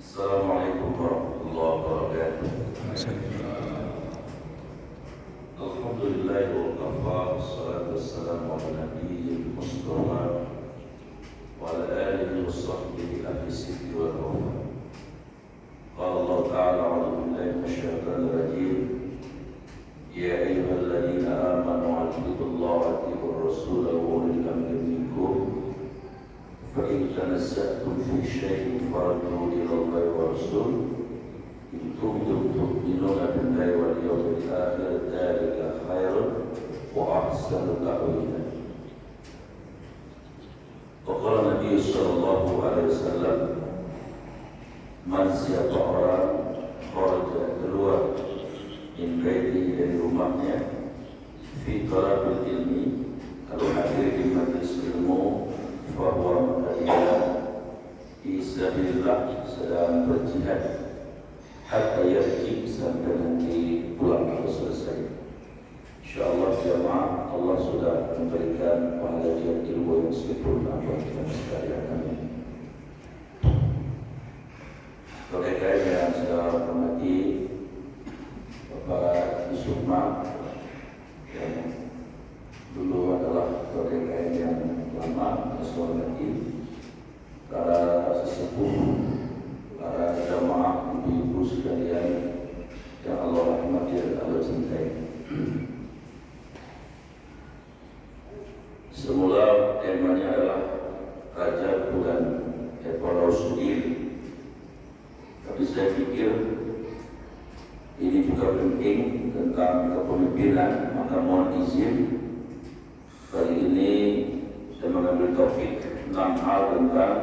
Assalamualaikum warahmatullahi wabarakatuh. Alhamdulillah wa kafa, wassalatu wassalamu ala nabiyyil mustafa wa ala alihi wa sahbihi ahli sidqi wal wafa. Qala Allah ta'ala a'udzu billahi minasy syaithanir rajim. Ya ayyuhalladzina amanu atiiullaha wa atiiur rasula wa ulil amri minkum. فإن تنازعتم في شيء فردوه إلى الله ورسوله إن كنتم تؤمنون بالله واليوم الآخر ذلك خير وأحسن تأويلا. وقال النبي صلى الله عليه وسلم man siapa orang kharaja keluar min baitihi dari rumahnya fi talabil ilmi, kalau hadir di majlis ilmu, bahwa mereka fisabilillah sedang berjihad hatta yarji sampai nanti pulang atau selesai. InsyaAllah jamaah, Allah sudah memberikan pahala ilmu yang sempurna bagi kita sekalian. Amin. Rekan yang saya hormati Bapak Yusufma yang dulu adalah rekan yang lama, hormati para sesepuh, para jamaah, ibu-ibu sekalian yang Allah rahmati dan Allah cintai. Semula temanya adalah Rajab bulan Rasul, tapi saya pikir ini juga penting tentang kepemimpinan, maka mohon izin kali ini saya mengambil topik 6 hal tentang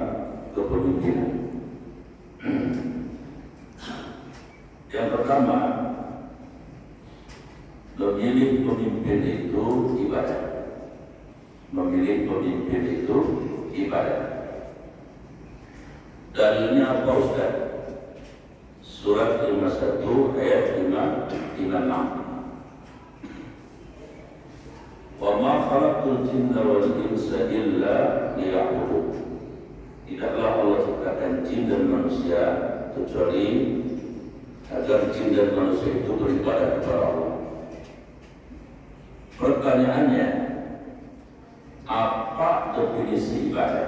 kepemimpinan. Yang pertama, memilih pemimpin itu ibadah. Memilih pemimpin itu ibadah. Dalilnya apa Ustaz? Surat 51 ayat 5-6. Wa ma khalaqtul jinna wal insa illa liya'budun. Tidaklah Allah ciptakan jin dan manusia kecuali agar jin dan manusia itu beribadah kepada Allah. Pertanyaannya, apa definisi ibadah?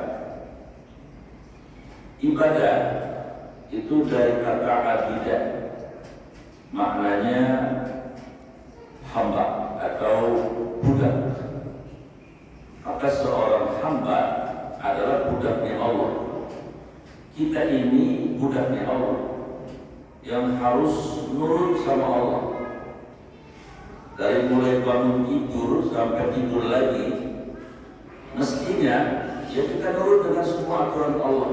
Ibadah itu dari kata abidah, maknanya hamba atau budak. Maka seorang hamba adalah budaknya Allah. Kita ini budaknya Allah yang harus nurut sama Allah. Dari mulai bangun tidur sampai tidur lagi, mestinya ya kita nurut dengan semua aturan Allah.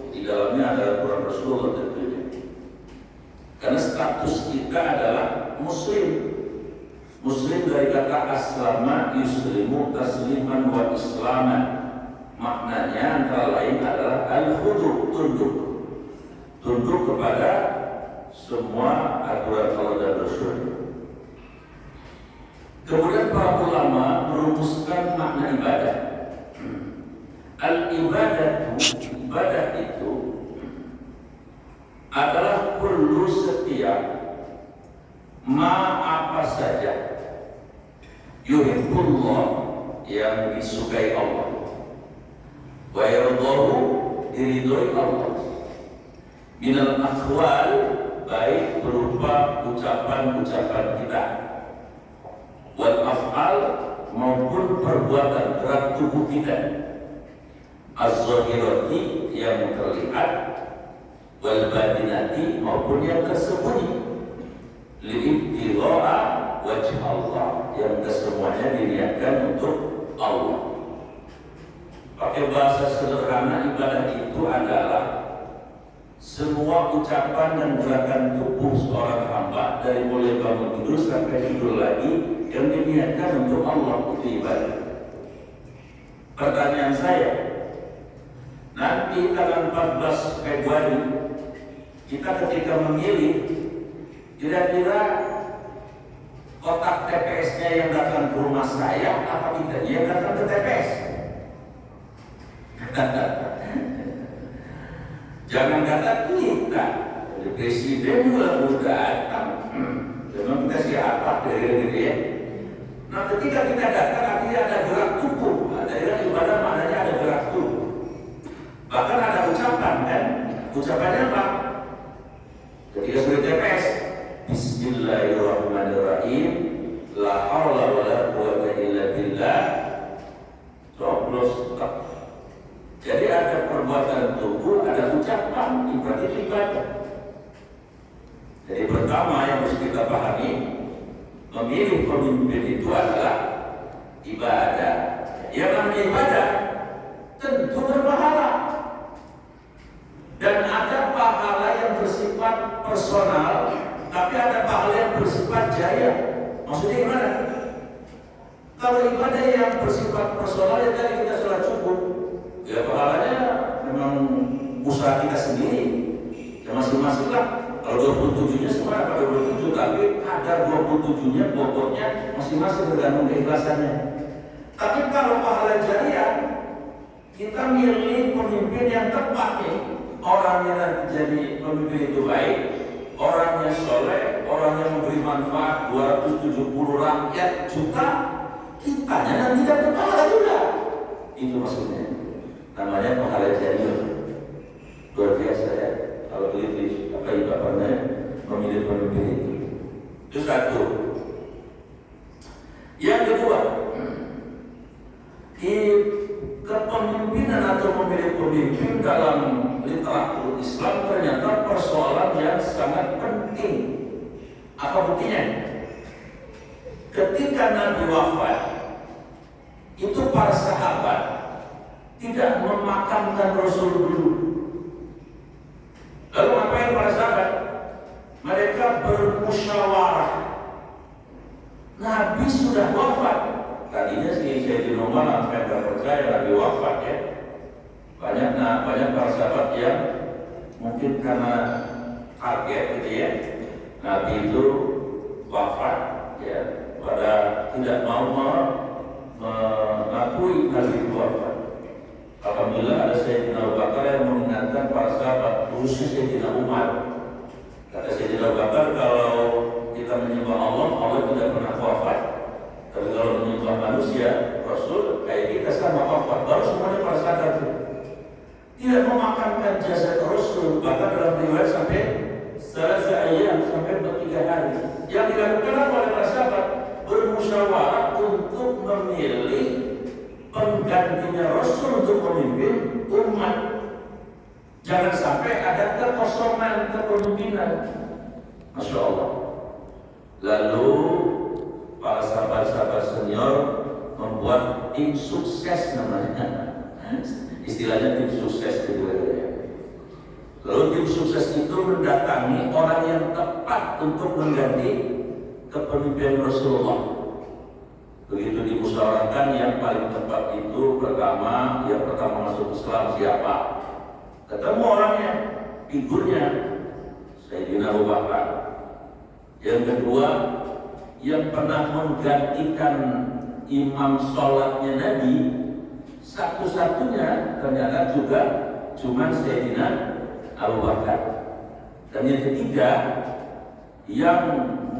Di dalamnya ada aturan Rasulullah tentunya. Karena status kita adalah Muslim. Muslim dari kata aslama yuslimu tasliman wa islaman. Maknanya antara lain adalah al-khudu', tunduk. Tunduk kepada semua aturan Allah dan Rasul. Kemudian para ulama merumuskan makna ibadah. Al-ibadatu, ibadah itu adalah kullu setiap apa saja yuhibbullah, yang disukai Allah, wa yardahu, diridhoi Allah, minal aqwal, baik berupa ucapan-ucapan kita, wal af'al, maupun perbuatan gerak tubuh kita, az-zahirati, yang terlihat, wal batinati, maupun yang tersembunyi, li'ibtigha'a wajh Allah, yang kesemuanya diniatkan untuk Allah. Pakai bahasa sederhana, ibadah itu adalah semua ucapan dan gerakan tubuh seorang hamba dari mulai bangun tidur sampai tidur lagi yang diniatkan untuk Allah, itu ibadah. Pertanyaan saya, nanti tanggal 14 Februari kita ketika memilih, kira-kira kotak TPS-nya yang datang ke rumah saya apa tidak yang datang ke TPS? Jangan kata kita, Jadi presiden juga datang. Memang kita siapa dari gitu ya. Nah ketika kita datang artinya ada gerak tubuh. Ada ibadah maknanya ada gerak tubuh. Bahkan ada ucapan kan. Ucapannya apa? Ketika sudah TPS, Bismillahirrahmanirrahim, la haula wala quwwata illa billah. Coblos tak. Jadi ada perbuatan tubuh, ada ucapan, ibadah. Jadi pertama yang harus kita pahami, memilih pemimpin itu adalah ibadah. Yang namanya ibadah tentu berpahala. Dan ada pahala yang bersifat personal, tapi ada pahala yang bersifat jaya. Maksudnya gimana? Kalau ibadah yang bersifat personal ya tadi kita sholat subuh, ya pahalanya memang usaha kita sendiri. Ya masing-masing lah. Kalau 27-nya semua pada 27, tapi ada 27-nya bobotnya masing-masing tergantung keikhlasannya. Tapi kalau pahala jariah, kita milih pemimpin yang tepat nih. Orangnya nanti jadi pemimpin itu baik, orangnya soleh, orang yang memberi manfaat 270 rakyat juta, kitanya nanti dapat pahala juga. Itu maksudnya. Namanya pahala jariah. Luar biasa ya. Kalau begitu apa ibaratnya memilih pemimpin itu. Itu satu. Yang kedua, kepemimpinan atau memilih pemimpin dalam literatur Islam ternyata persoalan yang sangat penting. Apa buktinya? Ketika Nabi wafat, itu para sahabat tidak memakamkan Rasul dulu. Lalu ngapain para sahabat? Mereka bermusyawarah. Nabi sudah wafat. Tadinya sih Sayyidina Umar sampai nggak percaya Nabi wafat ya. Banyak para sahabat yang mungkin karena kaget gitu ya. Nabi itu wafat ya, pada tidak mau mengakui Nabi itu wafat. Alhamdulillah ada Sayyidina Abu Bakar yang mengingatkan para sahabat, khususnya Sayyidina Umar. Kata Sayyidina Abu Bakar, kalau kita menyembah Allah, Allah tidak pernah wafat. Tapi kalau menyembah manusia, Rasul kayak kita sama wafat. Baru semuanya para sahabat tidak memakamkan jasad Rasul, bahkan dalam riwayat sampai selasa ayam, sampai 3 hari. Yang dilakukan oleh para sahabat bermusyawarah untuk memilih penggantinya Rasul untuk memimpin umat. Jangan sampai ada kekosongan kepemimpinan. Masya Allah. Lalu para sahabat-sahabat senior membuat tim sukses namanya. Istilahnya tim sukses gitu ya. Lalu tim sukses itu mendatangi orang yang tepat untuk mengganti kepemimpinan Rasulullah. Begitu dimusyawarahkan, yang paling tepat itu yang pertama masuk Islam siapa? Ketemu orangnya, figurnya Sayyidina Abu Bakar. Yang kedua, yang pernah menggantikan imam sholatnya Nabi, satu-satunya ternyata juga cuma Sayyidina Abu Bakar. Dan yang ketiga, yang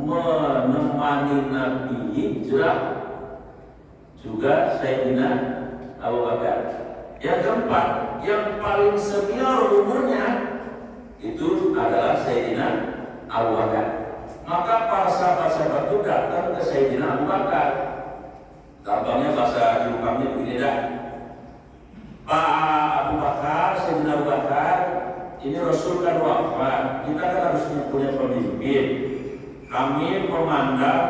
menemani Nabi hijrah juga Sayyidina Abu Bakar. Yang keempat, yang paling senior umurnya itu adalah Sayyidina Abu Bakar. Maka para sahabat-sahabat itu datang ke Sayyidina Abu Bakar. Gampangnya bahasa Jepangnya begini dah. Pak Abu Bakar, Sayyidina Abu Bakar, ini Rasul kan wafat. Kita kan harus punya pemimpin. Kami memandang,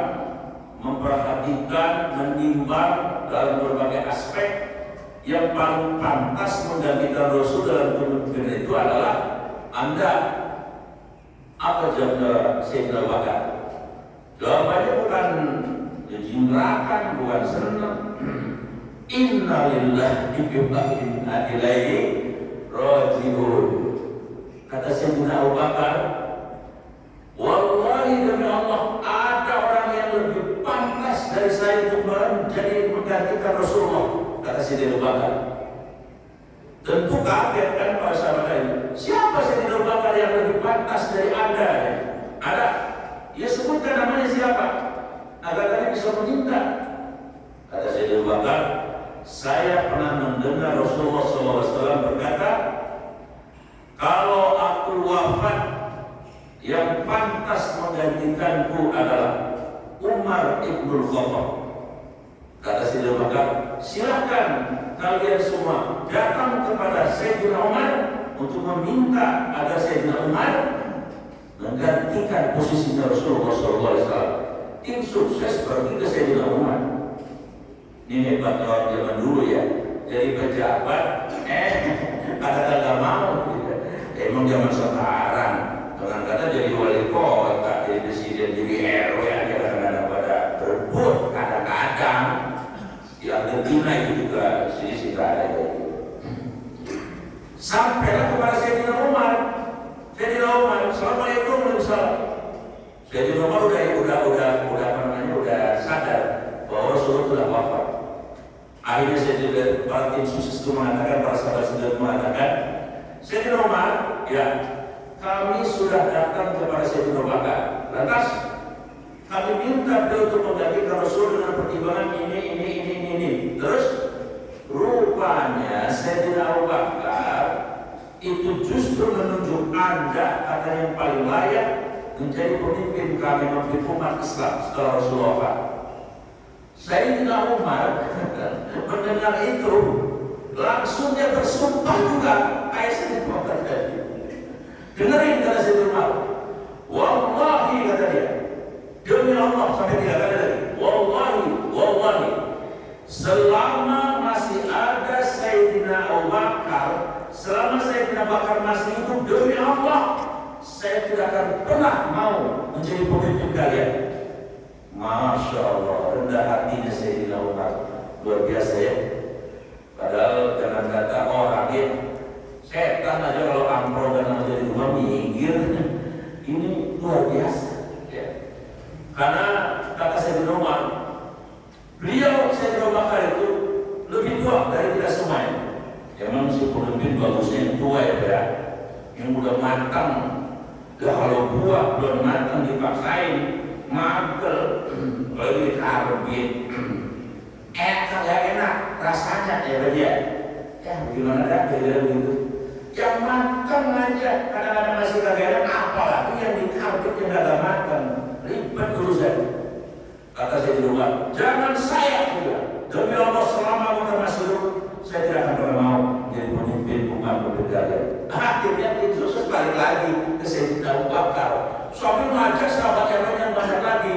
memperhatikan, menimbang dalam berbagai aspek, yang paling pantas menggantikan Rasul dalam kepemimpinan itu adalah Anda. Apa jawabnya Sayyidina Abu Bakar? Jawabannya bukan jinrakan, bukan senang. Inna lillahi wa inna ilaihi raji'un. Kata Sayyidina Abu Bakar, wallahi demi Allah, ada orang yang lebih pantas dari saya untuk menjadi menggantikan Rasulullah. Kata Sayyidina Abu Bakar. Tentu kaget kan para sahabat ini. Siapa Sayyidina Abu Bakar yang lebih pantas? pantas dari Anda? Ada? Ya sebutkan namanya siapa, agar kalian bisa meminta. Kata Sayyidina Abu Bakar, saya pernah mendengar Rasulullah SAW berkata, kalau aku wafat, yang pantas menggantikanku adalah Umar ibnul Khattab. Kata Sayyidina Abu Bakar, silakan kalian semua datang kepada Sayyidina Umar untuk meminta agar Sayyidina Umar menggantikan posisinya Rasulullah SAW. Tim sukses pergi ke Sayyidina Umar. Ini hebatnya orang zaman dulu ya. Jadi pejabat, kata-kata mau. Emang zaman sekarang, kadang-kadang jadi wali kota, jadi presiden, jadi RW aja kadang-kadang pada berebut. Kadang-kadang di Argentina itu juga sisi ada gitu. Sampailah kepada Sayyidina Umar. Sayyidina Umar, assalamualaikum warahmatullahi. Sayyidina Umar udah sadar bahwa Rasulullah sudah wafat. Akhirnya Sayyidina para tim sukses itu mengatakan, para sahabat sudah mengatakan, Sayyidina Umar, ya kami sudah datang kepada Sayyidina Abu Bakar. Lantas kami minta beliau untuk menggantikan Rasul dengan pertimbangan ini. Terus rupanya Sayyidina Abu Bakar itu justru menunjuk Anda kata yang paling layak menjadi pemimpin kami, memimpin umat Islam setelah Rasulullah wafat. Sayyidina Umar mendengar itu langsung dia bersumpah juga kayak Sayyidina Umar tadi. Dengerin kata Sayyidina Umar, wallahi kata dia, demi Allah, sampai 3 kali lagi, wallahi, selama masih ada Sayyidina Abu Bakar, selama Sayyidina Abu Bakar masih hidup, demi Allah, saya tidak akan pernah mau menjadi pemimpin kalian. Masya Allah, rendah hatinya Sayyidina Umar, luar biasa ya. Padahal jangan kata orang ya, setan aja kalau amro dan menjadi rumah minggir. Ini luar biasa ya. Karena kata Sayyidina Umar, beliau Sayyidina Abu Bakar itu lebih tua dari kita semuanya. Emang si pemimpin bagusnya yang tua ya, yang udah matang. Ya kalau buah belum matang dipaksain, magel, lalu dikarbit, kagak enak rasanya ya dia. Ya gimana dah kira begitu. Yang matang aja kadang-kadang masih kagak enak, apalagi yang dikarbit yang kagak matang, ribet urusan. Kata Sayyidina Umar, jangan saya juga. Demi Allah selama kita masih hidup, saya tidak akan pernah mau jadi pemimpin umat kalian. Akhirnya itu sukses balik lagi ke Sayyidina Abu Bakar. Suami mengajak sahabat yang banyak lagi.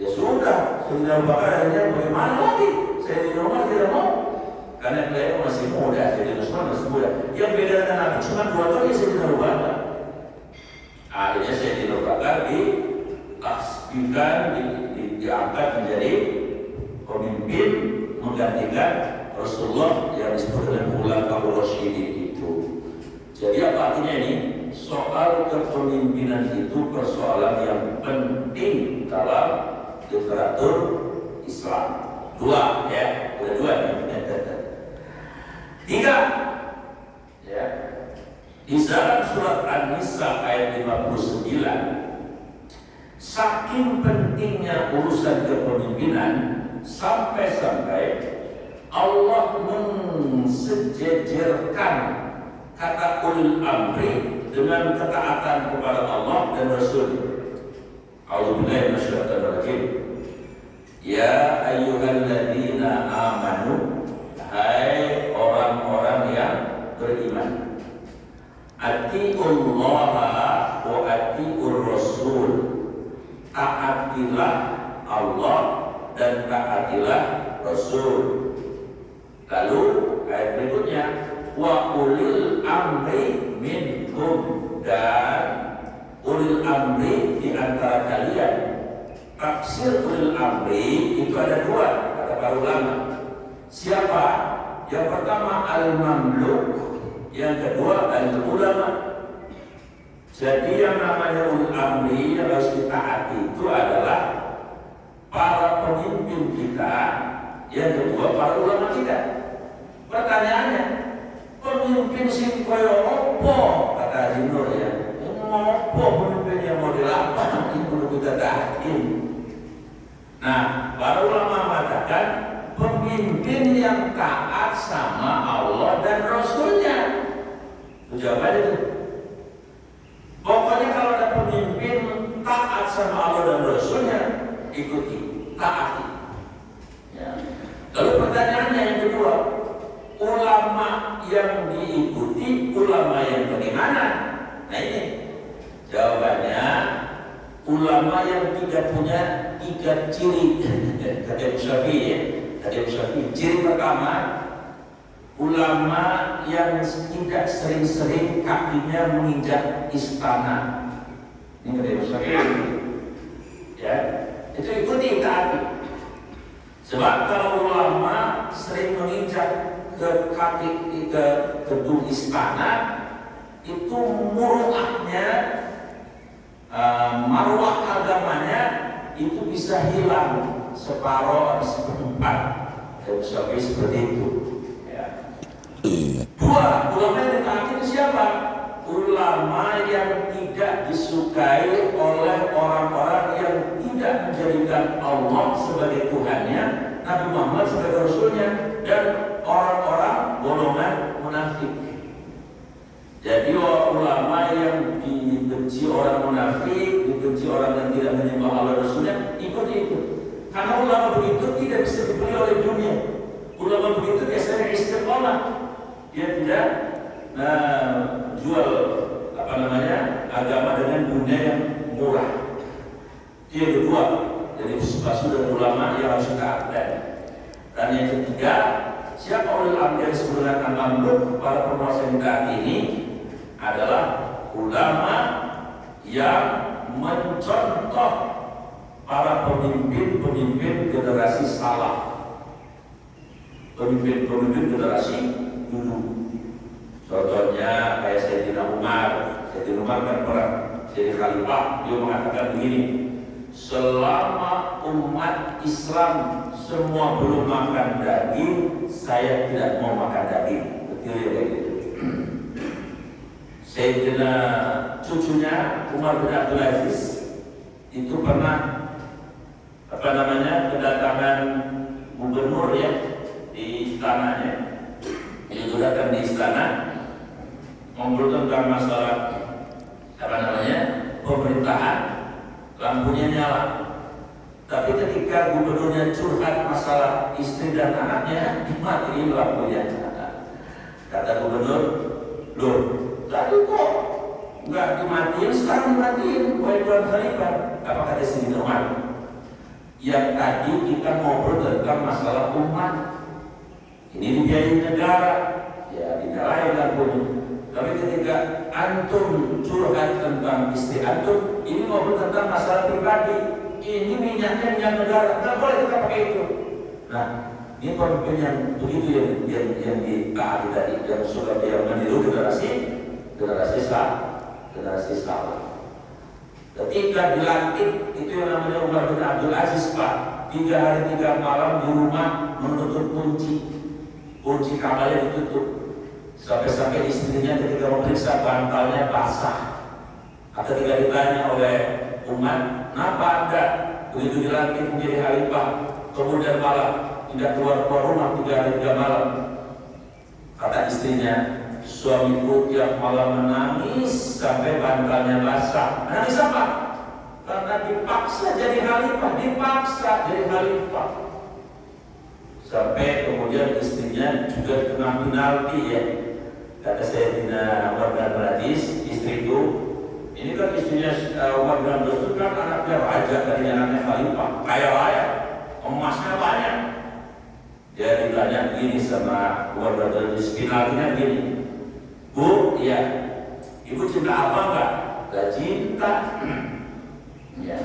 Ya sudah, Sayyidina Abu Bakar akhirnya bagaimana lagi? Sayyidina Umar tidak mau. Karena beliau masih muda, Sayyidina Utsman masih muda. Yang beda dengan Nabi cuma 2 tahun ya Sayyidina Abu Bakar. Akhirnya Sayyidina Abu Bakar diangkat menjadi pemimpin menggantikan Rasulullah yang disebut dengan Khulafaur Rasyidin itu. Jadi apa artinya ini? Soal kepemimpinan itu persoalan yang penting dalam literatur Islam. 2 ya, udah 2 nih. 3 ya. Di dalam surat An-Nisa ayat 59, saking pentingnya urusan kepemimpinan sampai-sampai Allah mensejajarkan kata ulil amri dengan ketaatan kepada Allah dan Rasul. A'udzubillahi minasyaitonir rajim. Ya ayyuhalladzina amanu, hai orang-orang yang beriman, atiullaha wa atiur rasul, taatilah Allah dan taatilah Rasul. Lalu ayat berikutnya, wa ulil amri minkum, dan ulil amri di antara kalian. Tafsir ulil amri itu ada 2 kata para ulama. Siapa? Yang pertama al-mamluk, yang kedua al-ulama. Jadi yang namanya ulil amri yang harus ditaati itu adalah para pemimpin kita, yang kedua para ulama kita. Pertanyaannya, pemimpin sing koyo opo kata Haji Nur ya, ngopo pemimpinnya model apa yang perlu kita taatin. Nah, para ulama mengatakan pemimpin yang taat sama Allah dan Rasulnya. Itu jawabannya itu. Pokoknya kalau ada pemimpin taat sama Allah dan Rasulnya, ikuti, taati. Ya. Lalu pertanyaannya yang kedua, ulama yang diikuti, ulama yang bagaimana? Nah ini jawabannya, ulama yang tidak punya 3 ciri. Kata Syafi'i ya, kata Syafi'i, ciri pertama, ulama yang tidak sering-sering kakinya menginjak istana. Ini kata Syafi'i. Ya, itu ikuti, taati. Sebab kalau ulama sering menginjak ke kaki ke gedung istana, itu muruahnya, marwah agamanya itu bisa hilang separuh atau seperempat. Tapi seperti itu. Ya. 2, ulama yang ditaati itu siapa? Ulama yang tidak disukai oleh orang-orang yang tidak menjadikan Allah sebagai Tuhannya, Nabi Muhammad sebagai Rasulnya, dan orang-orang golongan munafik. Jadi ulama yang dibenci orang munafik, dibenci orang yang tidak menyembah Allah Rasulnya, ikuti itu. Karena ulama begitu tidak bisa dibeli oleh dunia. Ulama begitu biasanya istiqomah. Dia tidak jual agama dengan dunia yang murah. Itu yang kedua. Jadi sesuatu dari ulama yang harus kita aktif. Dan yang ketiga, siapa ulil amri yang sebenarnya mamluk para penguasa yang saat ini adalah ulama yang mencontoh para pemimpin generasi salaf, pemimpin generasi dulu. Contohnya kayak Sayyidina Umar. Sayyidina Umar kan pernah jadi khalifah. Dia mengatakan begini, selama umat Islam semua belum makan daging, saya tidak mau makan daging. Betul ya kayak gitu. Sayyidina cucunya Umar bin Abdul Aziz itu pernah kedatangan gubernur ya di istananya. Dia datang di istana ngobrol tentang masalah pemerintahan, lampunya nyala. Tapi ketika gubernurnya curhat masalah istri dan anaknya, dimatiin lampunya. Kata gubernur, loh, tadi kok nggak dimatiin, sekarang dimatiin. Wahai Tuan Khalifah, apa kata Sayyidina Umar? Yang tadi kita ngobrol tentang masalah umat, ini dibiayain negara, ya dinyalain lampunya. Tapi ketika antum curhat tentang istri antum, ini ngobrol tentang masalah pribadi, ini minyaknya minyak negara, nggak boleh kita pakai itu. Nah, ini pemimpin yang begitu yang ditaati tadi, yang sudah yang meniru generasi salah. Ketika dilantik, itu yang namanya Umar bin Abdul Aziz, Pak, 3 hari 3 malam di rumah menutup kunci kamarnya ditutup. Sampai-sampai istrinya ketika memeriksa bantalnya basah. Ketika ditanya oleh Umar, kenapa Anda begitu dilantik menjadi khalifah kemudian malam tidak keluar rumah 3 hari 3 malam? Kata istrinya, suamiku tiap malam menangis sampai bantalnya basah. Menangis apa? Karena dipaksa jadi khalifah, sampai kemudian istrinya juga kena penalti ya. Kata Sayyidina Umar bin Abdul Aziz, istriku, ini kan istrinya Umar bin Abdul Aziz kan anaknya raja, tadinya anaknya khalifah, kaya raya, emasnya banyak. Dia ditanya begini sama Umar bin Abdul Aziz, penaltinya gini, Bu, ya, Ibu cinta abang nggak? Gak cinta. Ya.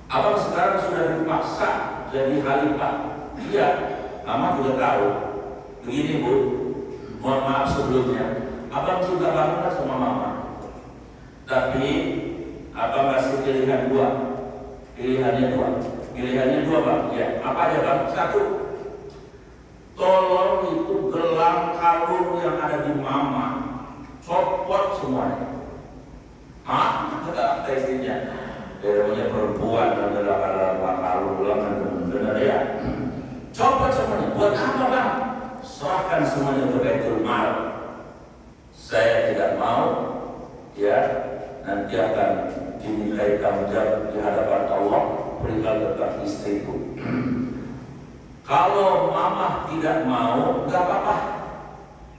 Abang sekarang sudah dipaksa jadi khalifah. Iya, Mama juga tahu. Begini Bu, mohon maaf sebelumnya, abang cinta banget sama Mama. Tapi abang kasih pilihan 2. Pilihannya dua Bang. Ya, apa aja Bang? 1, tolong itu gelang kalung yang ada di Mama copot semuanya. kata istrinya. Namanya perempuan adalah kalau benar ya. Coba semuanya, buat apa bang? Serahkan semuanya ke Baitul Mal. Saya tidak mau, ya, nanti akan dimintai tanggung jawab di hadapan Allah perihal tentang istriku. Kalau mama tidak mau, nggak apa-apa,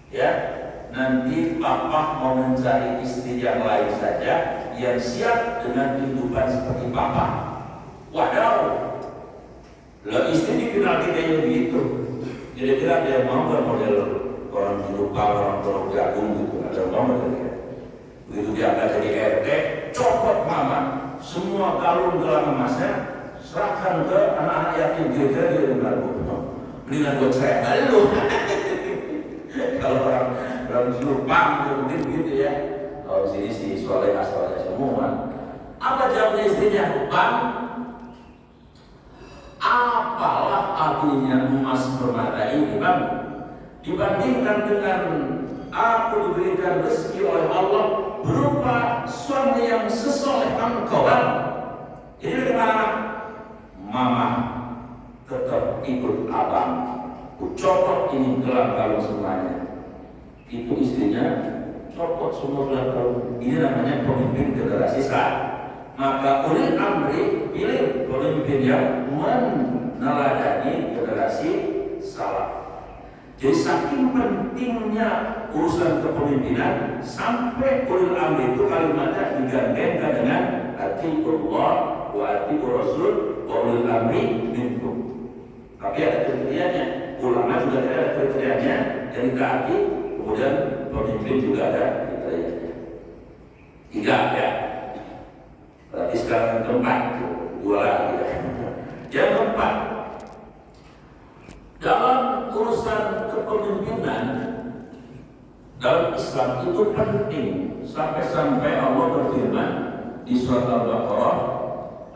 ya. Nanti papa mau mencari istri yang lain saja yang siap dengan kehidupan seperti papa. Waduh, lah istri dikenal kita begitu. Kira-kira dia mau nggak model orang lupa orang jagung gitu? Ada mau nggak dia? Begitu dia akan jadi RT, copot mama semua kalung gelang emasnya, serahkan ke anak-anak yatim. Kira-kira dia benar mendingan gue cerai lu. Kalau orang Jepang gitu ya. Kalau sini si soleh semua. Apa jawabnya istrinya? Bang, apalah artinya emas permata ini bang? Dibandingkan dengan aku diberikan rezeki oleh Allah berupa suami yang sesoleh engkau bang. Jadi bagaimana? Mama tetap ikut abang. Ku copot ini gelang kalung semuanya. Itu istrinya copot semua gelang kalung. Ini namanya pemimpin generasi saat. Maka ulil amri pilih pemimpin yang meneladani generasi salaf. Jadi saking pentingnya urusan kepemimpinan sampai ulil amri itu kalimatnya digandengkan dengan atiqullah wa atiqur rasul wa ulil amri minkum. Tapi ada kriterianya. Ulama juga ada kriterianya yang ditaati. Kemudian pemimpin juga ada kriterianya. 3 ya. Berarti sekarang keempat, 2 lagi ya. Yang keempat, dalam urusan kepemimpinan dalam Islam itu penting sampai-sampai Allah berfirman di surat Al-Baqarah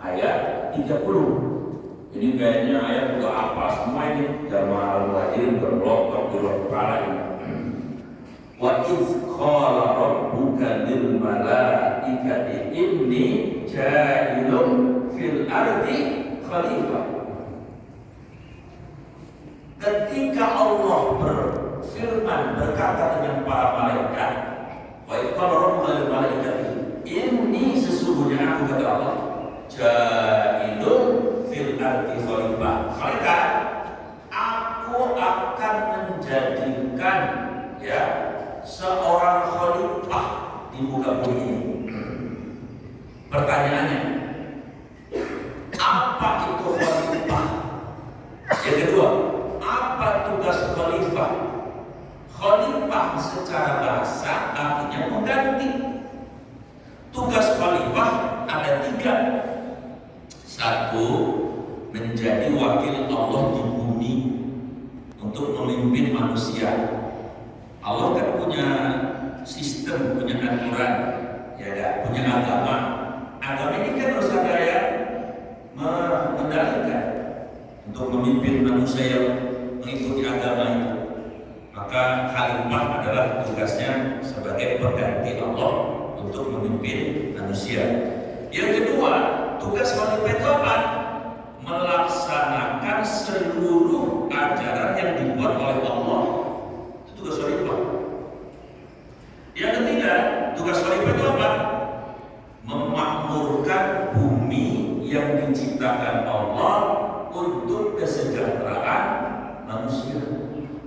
ayat 30. Jadi kayaknya ayat juga apa semua ini jamaah al-muhajirin berlotok di luar kepala ini. Wa iz qala rabbuka lil malaikati inni ja'ilun fil ardi khalifah. Ketika Allah berfirman berkata dengan para malaikat, wa iz qala rabbuka lil malaikati inni sesungguhnya aku kata Allah ja'ilun fil ardi khalifah. Khalifah, aku akan menjadikan ya seorang khalifah di muka bumi ini. Pertanyaannya, apa itu khalifah? Yang kedua, apa tugas khalifah? Khalifah secara bahasa artinya mengganti. Tugas khalifah ada 3. 1, menjadi wakil Allah di bumi untuk memimpin manusia. Allah kan punya sistem, punya aturan, ya, punya agama. Agama ini kan harus ada yang mengendalikan untuk memimpin manusia yang mengikuti agama itu. Maka khalifah adalah tugasnya sebagai pengganti Allah untuk memimpin manusia. Yang kedua, tugas khalifah itu apa? Melaksanakan seluruh ajaran yang dibuat oleh Allah. Itu tugas khalifah. Yang ketiga, tugas khalifah itu apa? Memakmurkan bumi yang diciptakan Allah untuk kesejahteraan manusia.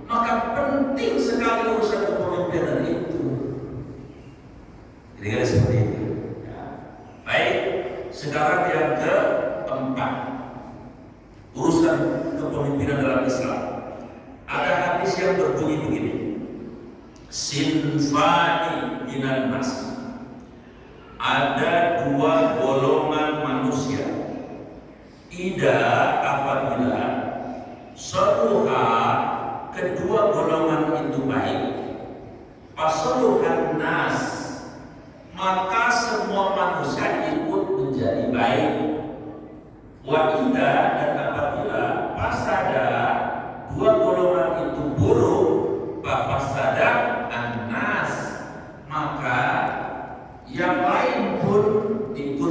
Maka penting sekali urusan kepemimpinan itu. Kira-kira seperti itu. Ya. Baik, sekarang yang keempat, urusan kepemimpinan dalam Islam. Ada hadis yang berbunyi begini: sinfani minan nas. Ada 2 golongan manusia. Ida apabila seluruh kedua golongan itu baik, paseluhan nas, maka semua manusia ikut menjadi baik. Wa ida, dan apabila pasada 2 golongan itu buruk, pasada an-nas, maka yang lain pun ikut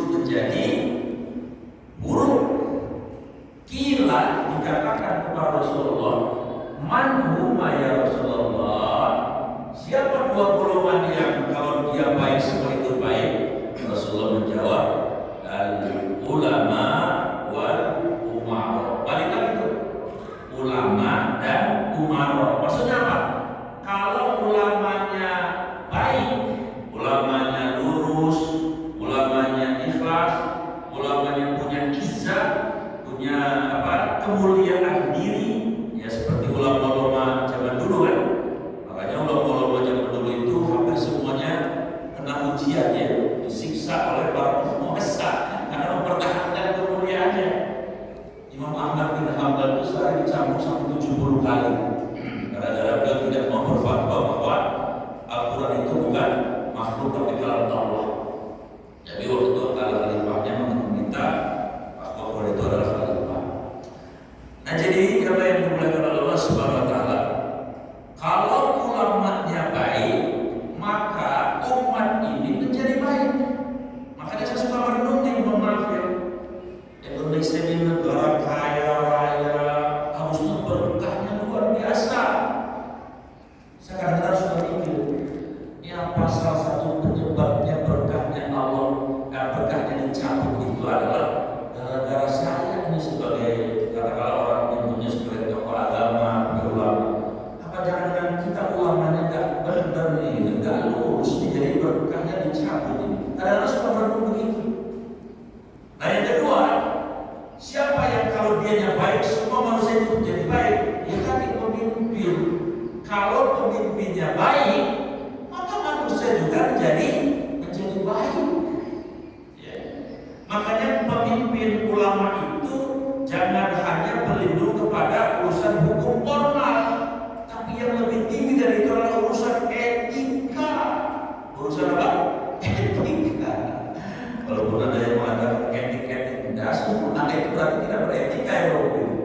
Walaupun ada yang mengatakan etik-etik, tidak sempurna itu berarti tidak beretika ya Bapak Ibu.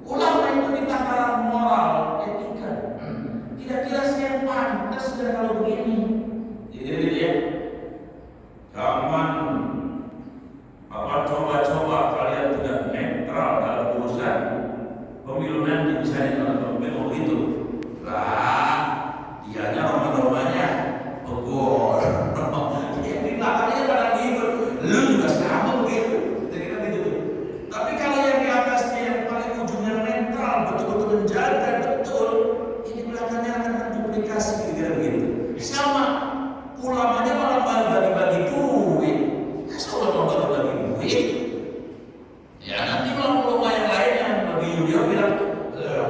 Ulama itu di tataran moral, etika. Kira-kira saya pantas nggak kalau begini? Jadi ya, jangan coba-coba kalian tidak netral dalam urusan pemilu nanti misalnya kalau pemilu itu. Lah, dianya roman-romannya begor. Yang di belakangnya pada gitu, lu juga sama begitu. Kira-kira gitu. Tapi kalau yang di atasnya yang paling ujungnya netral, betul-betul menjaga betul, ini belakangnya akan menduplikasi kira-kira begitu. Sama ulamanya malah bagi-bagi duit. Masa ulama bagi-bagi duit? Ya nanti ulama yang lain yang bagi junior bilang,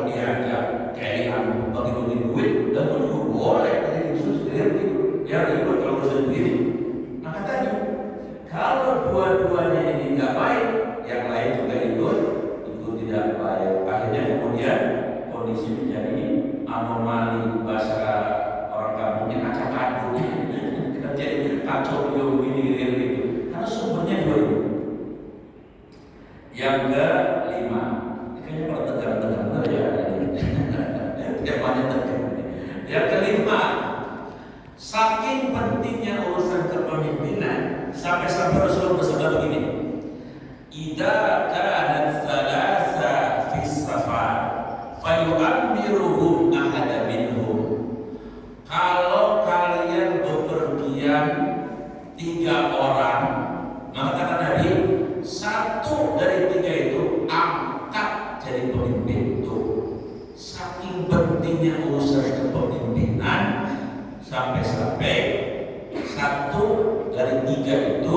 dia ada kayak bagi-bagi duit dan itu boleh dari Yesus sendiri. Ya ribut kalau sendiri. Maka tadi kalau dua-duanya ini nggak baik, yang lain juga ikut tidak baik. Akhirnya kemudian kondisi menjadi anomali, bahasa orang kampungnya acak-acak. Jadi kacau begini gitu. Karena sumbernya dua itu. Yang kelima, kayaknya kalau tegang-tegang benar ya. Temanya tegang. Yang kelima, saking pentingnya urusan kepemimpinan sampai Rasulullah bersabda begini. Idza kanat thalatha fi safar fayu'ammiruhum ahada minhum. Kalau kalian bepergian 3 orang, maka kata Nabi, 1 dari 3 itu angkat jadi pemimpin. Tuh, saking pentingnya urusan kepemimpinan sampai-sampai 1 dari 3 itu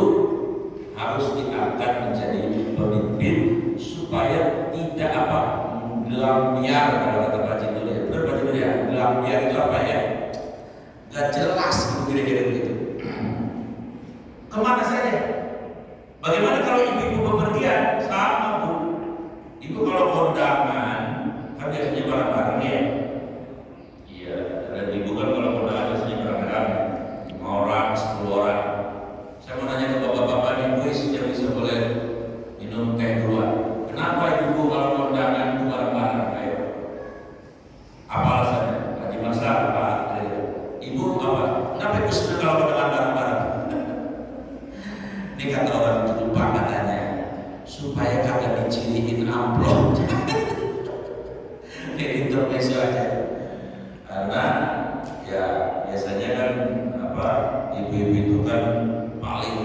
harus diangkat menjadi pemimpin supaya tidak gelambiar, kalau kata Pak Jin dulu ya. Benar Pak Jin dulu ya, gelambiar itu apa ya? Gak jelas gitu kira-kira begitu. Kemana saja? Bagaimana kalau ibu-ibu bepergian? Sama Bu. Ibu kalau kondangan kan biasanya bareng-bareng ya. Iya, dan ibu kan kalau kondangan biasanya bareng-bareng 5 orang, 10 orang. Saya mau nanya ke bapak-bapak nih, kuis yang bisa boleh minum teh duluan. Kenapa ibu kalau kondangan itu bareng-bareng? Ayo. Apa alasannya? Lagi masalah Pak. Ibu apa? Kenapa ibu senang kalau kondangan bareng-bareng? Ini kata orang itu katanya supaya kagak diciriin amplop. Ini intermezzo aja. Karena ya biasanya kan ibu-ibu itu kan paling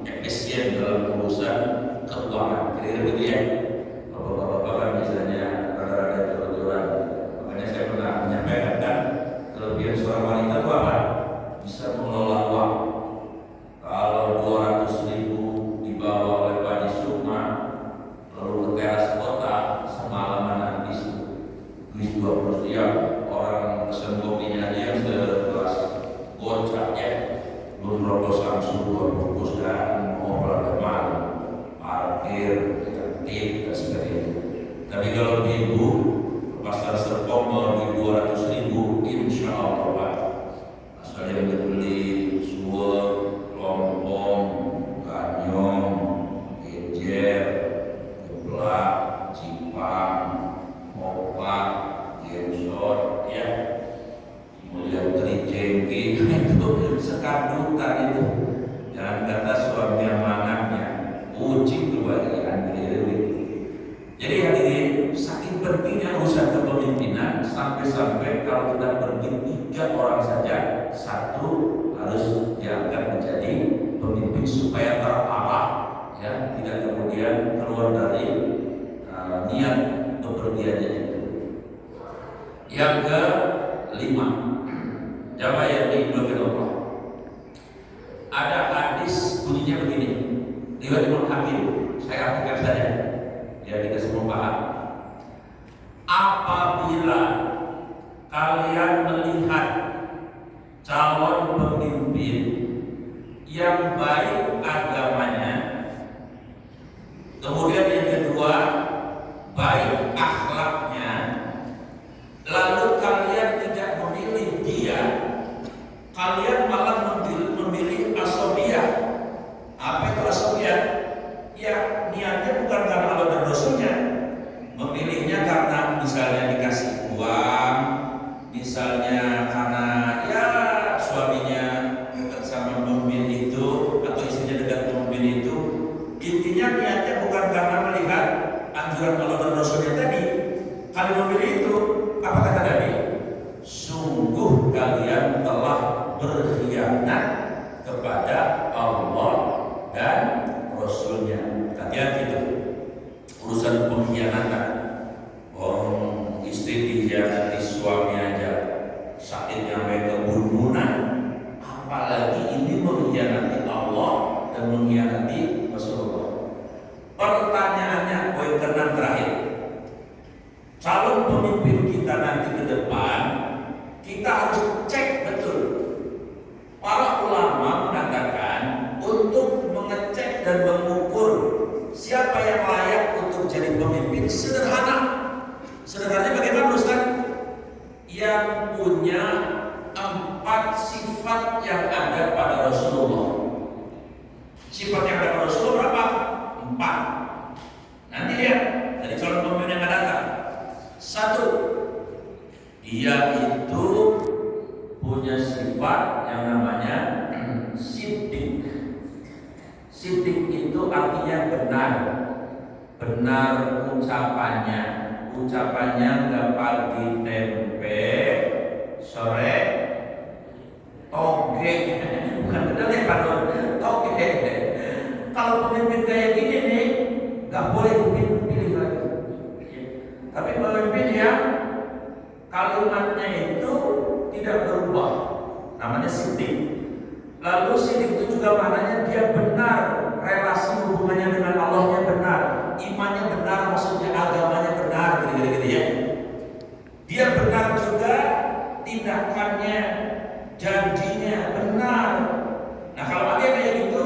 efisien dalam urusan keuangan. Kira-kira begitu ya. Bapak-bapak kan biasanya rada-rada jor-joran. Makanya saya pernah menyampaikan kan kelebihan seorang wanita itu apa? Bisa mengelola uang. Kalau 200.000 dibawa oleh Pak Disuma lalu ke teras kota semalaman habis duit 20 ya, orang pesen kopinya aja yang sekelas gocap ya, belum rokok Samsung 2 bungkus dan ngobrol teman parkir tip dan sebagainya. Tapi kalau ibu pasar Serpong mau 200.000 insya Allah Pak, asalnya beli suwek, lompong, ganyong, genjer, geblak, cipang, opak, gensot, ya, kemudian tericengki, itu sekardutan itu. Jangan kata suami sama anaknya, uji kebahagiaan diri. Jadi hadirin, saking pentingnya urusan kepemimpinan sampai-sampai kalau kita pergi 3 orang saja, 1 harus diangkat menjadi pemimpin supaya terarah, ya, tidak kemudian keluar dari niat bepergiannya itu. Yang kelima, jamaah yang dimuliakan Allah, ada hadis bunyinya begini, riwayat Imam Hakim, saya artikan saja, ya kita semua paham. Apabila kalian melihat calon pemimpin yang baik agamanya, kemudian yang kedua baik akhlaknya, lalu kalian tidak memilih dia, kalian malah memilih asobiyah. Apa itu pemimpin itu intinya niatnya bukan karena melihat anjuran Allah dan Rasulnya tadi. Kali memilih itu, apa kata Nabi? Sungguh kalian telah berkhianat kepada Allah dan Rasulnya. Hati-hati itu urusan pengkhianatan. Orang istri dikhianati suami aja sakit sampai kebunuhan, apalagi ini mengkhianati Allah dan mengkhianati Rasulullah. Pertanyaannya, poin ke-6 terakhir, calon pemimpin kita nanti ke depan, kita harus cek betul. Para ulama mengatakan untuk mengecek dan mengukur siapa yang layak untuk jadi pemimpin sederhana. Sederhananya bagaimana Ustaz? Yang punya 4 sifat yang ada pada Rasulullah. Sifat yang ada pada Rasulullah berapa? 4. Nanti lihat dari calon pemimpin yang akan datang. 1, dia itu punya sifat yang namanya siddiq. Siddiq itu artinya benar. Benar ucapannya nggak pagi tempe, sore toge, bukan benar ya Pak Nur, toge. Kalau pemimpin kayak gini nih, nggak boleh dipilih lagi. Tapi pemimpin yang kalimatnya itu tidak berubah, namanya siddiq. Lalu siddiq itu juga maknanya dia benar, relasi hubungannya dengan Allahnya benar, imannya benar, maksudnya agamanya benar, gitu ya. Dia benar juga tindakannya, janjinya benar. Nah kalau ada kayak gitu,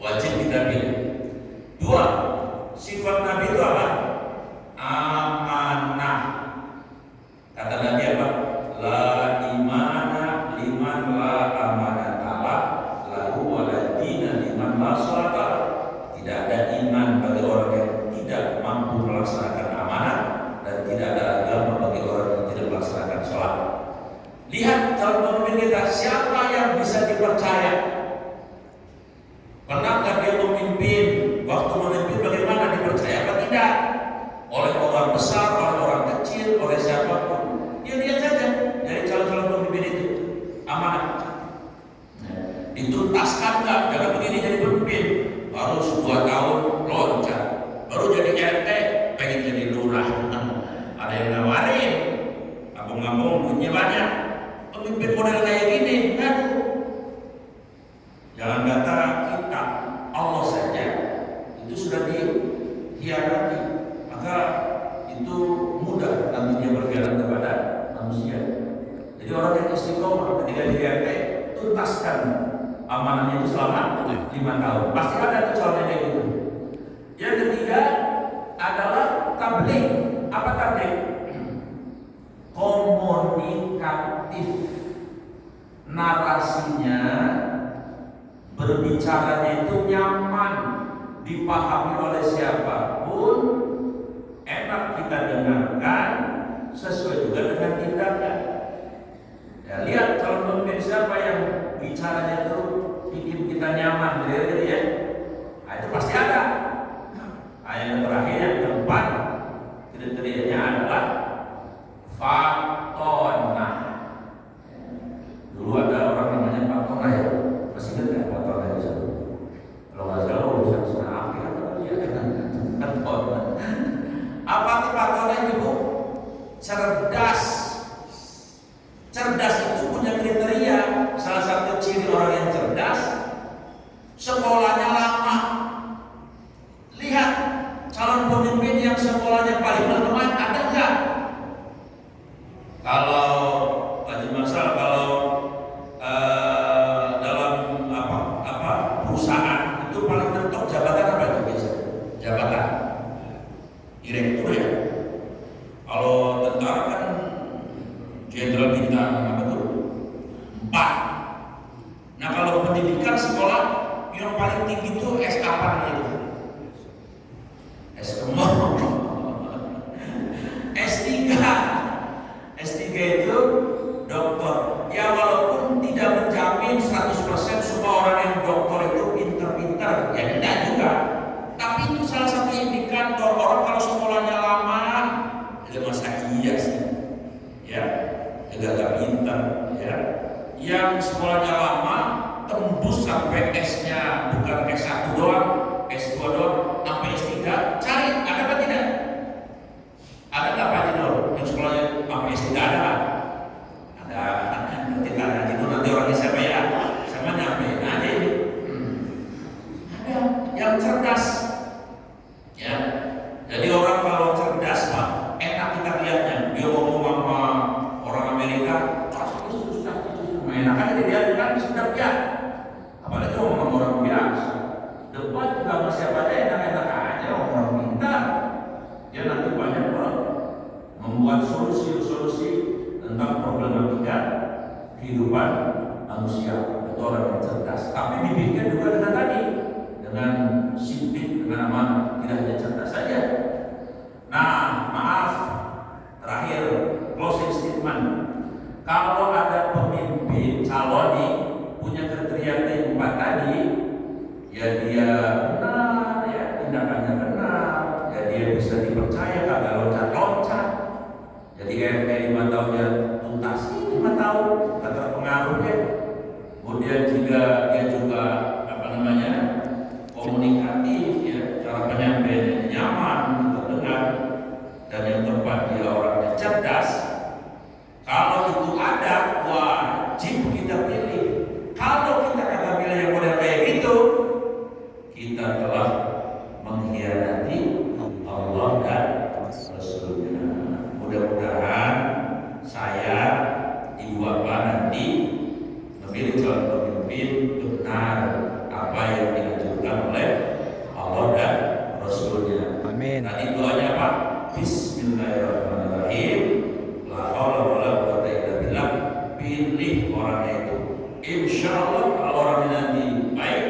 wajib kita pilih. 2, sifat Nabi itu apa? Amanah. Kata Nabi apa? La imana liman la amanatala lahu waladina liman la sholata. Tidak ada iman bagi orang yang tidak mampu melaksanakan amanah, dan tidak ada agama bagi orang yang tidak melaksanakan sholat. Lihat calon pemimpin kita, siapa yang bisa dipercaya? Pernah nggak dia memimpin? Waktu memimpin bagaimana, dipercaya atau tidak? Oleh orang besar, oleh orang kecil, oleh siapapun. Ya lihat saja dari calon-calon pemimpin itu amanah. Dituntaskan nggak? Jangan begini jadi pemimpin. Baru 2 tahun loncat, baru jadi RT, pengen jadi lurah. Ada yang nawarin, ngomong duitnya banyak. Pemimpin model kayak gini, kan? Jangan kata kita, Allah saja itu sudah dikhianati, maka itu mudah nantinya berkhianat kepada manusia. Jadi orang yang istiqomah ketika di RT, tuntaskan amanahnya itu selama 5 tahun. Pasti ada tuh calonnya kayak gitu. Yang ketiga adalah tabligh. Apa tabligh? Komunikatif. Narasinya, berbicaranya itu nyaman, dipahami oleh siapapun, enak kita dengarkan, sesuai juga dengan tindakan. Ya, lihat calon pemimpin siapa yang bicaranya itu bikin kita nyaman, gitu ya. Nah, itu pasti ada. Nah, yang terakhir, yang keempat, kriterianya adalah fatonah. Dulu ada orang namanya Fatonah ya, masih ingat nggak Fatonah itu? Kalau nggak salah urusan sunnah akhir atau dia kan Fatonah. Apa itu Fatonah itu Bu? Cerdas. Cerdas itu punya kriteria. Salah satu ciri orang yang cerdas, sekolahnya lama. Lihat calon pemimpin yang sekolahnya paling lama ada nggak? Kalau lagi masalah, kalau dalam perusahaan itu paling mentok jabatan apa itu biasa? Jabatan direktur ya. Kalau tentara kan jenderal bintang apa tuh? 4. Nah kalau pendidikan sekolah yang paling tinggi itu S apa itu? S3. S3 itu doktor. Ya walaupun tidak menjamin 100% semua orang yang doktor itu pintar-pintar. yang cerdas. Ya, jadi orang kalau cerdas Pak, enak kita lihatnya. Dia ngomong sama orang Amerika, enak aja dia kan sedap ya. Apalagi ngomong sama orang biasa. Debat juga sama siapa aja enak-enak aja orang pintar. Dia nanti banyak membuat solusi-solusi tentang problematika kehidupan manusia atau orang yang cerdas. Tapi dibikin juga dengan tadi, dengan sipit, dengan amanah, tidak hanya cerdas saja. Nah, maaf, terakhir closing statement. Kalau ada pemimpin calon nih punya kriteria empat tadi, ya dia benar, ya tindakannya benar, ya dia bisa dipercaya, kagak loncat-loncat. Jadi kayak 5 tahun dia tuntasi 5 tahun, tak terpengaruh ya. Kemudian dia juga komunikatif, ya, cara penyampaiannya nyaman, terdengar, dan yang keempat dia orangnya cerdas. Kalau itu ada, wajib kita pilih. Kalau kita kagak pilih yang model kayak gitu, kita telah mengkhianati Allah dan Rasulnya. Mudah-mudahan saya ibu bapak nanti memilih calon pemimpin benar apa yang dianjurkan oleh Allah dan Rasulnya. Amin. Tadi doanya apa? Bismillahirrahmanirrahim. La haula wala quwwata illa billah. Pilih orangnya itu. Insya Allah kalau orangnya nanti baik,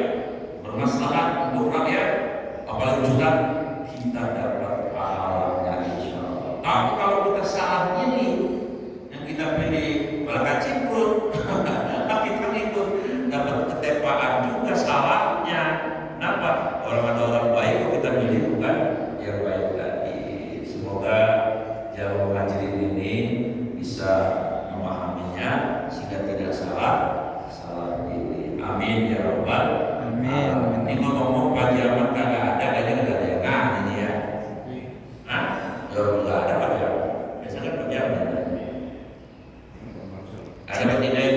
bermaslahat untuk rakyat, apalagi juga kita dapat pahalanya insya Allah. Tapi kalau kita salah pilih, yang kita pilih berangkat ciprut, kita ikut dapat ketepaan juga salahnya. Kenapa? Orang ada orang baik kok kita pilih bukan yang baik tadi. Semoga jamaah majelis ini bisa memahaminya sehingga tidak salah pilih. Amin ya rabbal Amin. Ini ngomong Pak Jamat kagak ada, kayaknya nggak ada yang ini ya. Hah? Nggak ada Pak Jamat. Biasanya Pak Jamat ada. Ada Pak Jamat.